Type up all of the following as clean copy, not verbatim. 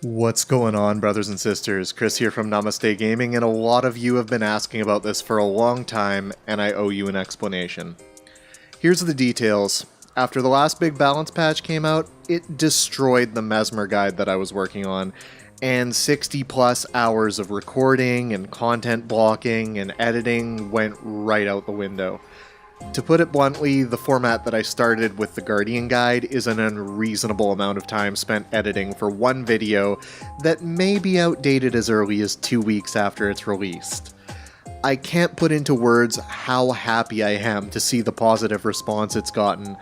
What's going on, brothers and sisters? Chris here from Namaste Gaming, and a lot of you have been asking about this for a long time, and I owe you an explanation. Here's the details. After the last big balance patch came out, it destroyed the Mesmer guide that I was working on, and 60 plus hours of recording and content blocking and editing went right out the window. To put it bluntly, the format that I started with the Guardian Guide is an unreasonable amount of time spent editing for one video that may be outdated as early as 2 weeks after it's released. I can't put into words how happy I am to see the positive response it's gotten,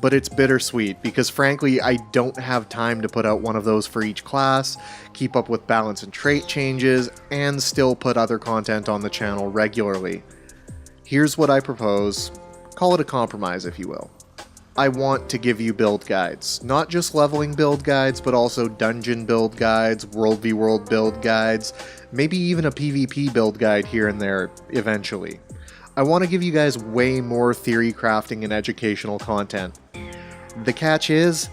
but it's bittersweet because frankly I don't have time to put out one of those for each class, keep up with balance and trait changes, and still put other content on the channel regularly. Here's what I propose. Call it a compromise, if you will. I want to give you build guides. Not just leveling build guides, but also dungeon build guides, World v World build guides, maybe even a PvP build guide here and there, eventually. I want to give you guys way more theory crafting and educational content. The catch is,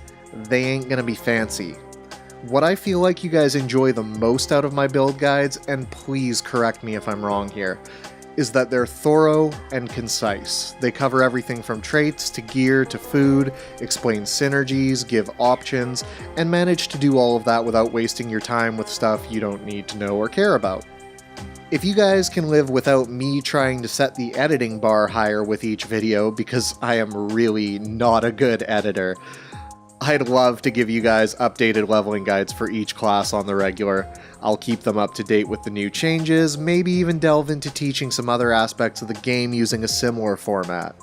they ain't gonna be fancy. What I feel like you guys enjoy the most out of my build guides, and please correct me if I'm wrong here, is that they're thorough and concise. They cover everything from traits to gear to food, explain synergies, give options, and manage to do all of that without wasting your time with stuff you don't need to know or care about. If you guys can live without me trying to set the editing bar higher with each video, because I am really not a good editor, I'd love to give you guys updated leveling guides for each class on the regular. I'll keep them up to date with the new changes, maybe even delve into teaching some other aspects of the game using a similar format.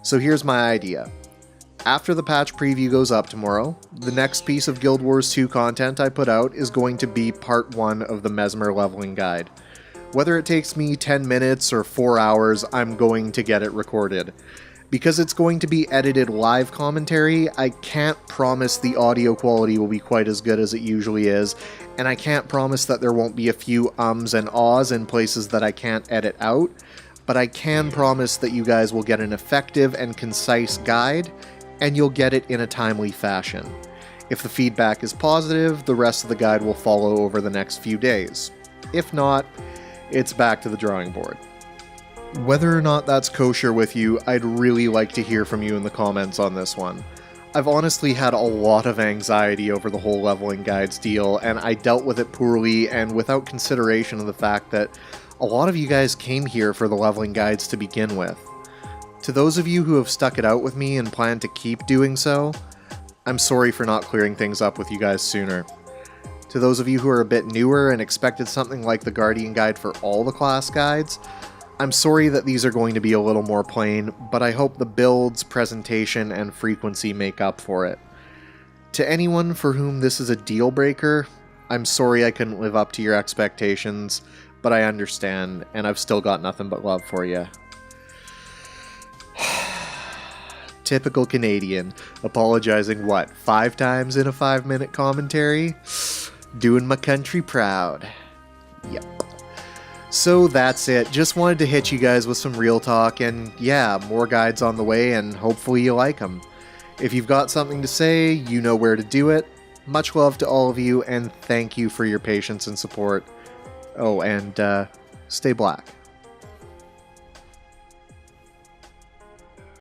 So here's my idea. After the patch preview goes up tomorrow, the next piece of Guild Wars 2 content I put out is going to be part 1 of the Mesmer leveling guide. Whether it takes me 10 minutes or 4 hours, I'm going to get it recorded. Because it's going to be edited live commentary, I can't promise the audio quality will be quite as good as it usually is, and I can't promise that there won't be a few ums and ahs in places that I can't edit out, but I can promise that you guys will get an effective and concise guide, and you'll get it in a timely fashion. If the feedback is positive, the rest of the guide will follow over the next few days. If not, it's back to the drawing board. Whether or not that's kosher with you, I'd really like to hear from you in the comments on this one. I've honestly had a lot of anxiety over the whole leveling guides deal, and I dealt with it poorly and without consideration of the fact that a lot of you guys came here for the leveling guides to begin with. To those of you who have stuck it out with me and plan to keep doing so, I'm sorry for not clearing things up with you guys sooner. To those of you who are a bit newer and expected something like the Guardian Guide for all the class guides, I'm sorry that these are going to be a little more plain, but I hope the builds, presentation, and frequency make up for it. To anyone for whom this is a deal breaker, I'm sorry I couldn't live up to your expectations, but I understand, and I've still got nothing but love for you. Typical Canadian, apologizing what, 5 times in a 5-minute commentary? Doing my country proud. Yep. So that's it, just wanted to hit you guys with some real talk, and yeah, more guides on the way, and hopefully you like them. If you've got something to say, you know where to do it. Much love to all of you, and thank you for your patience and support. Oh, and stay black.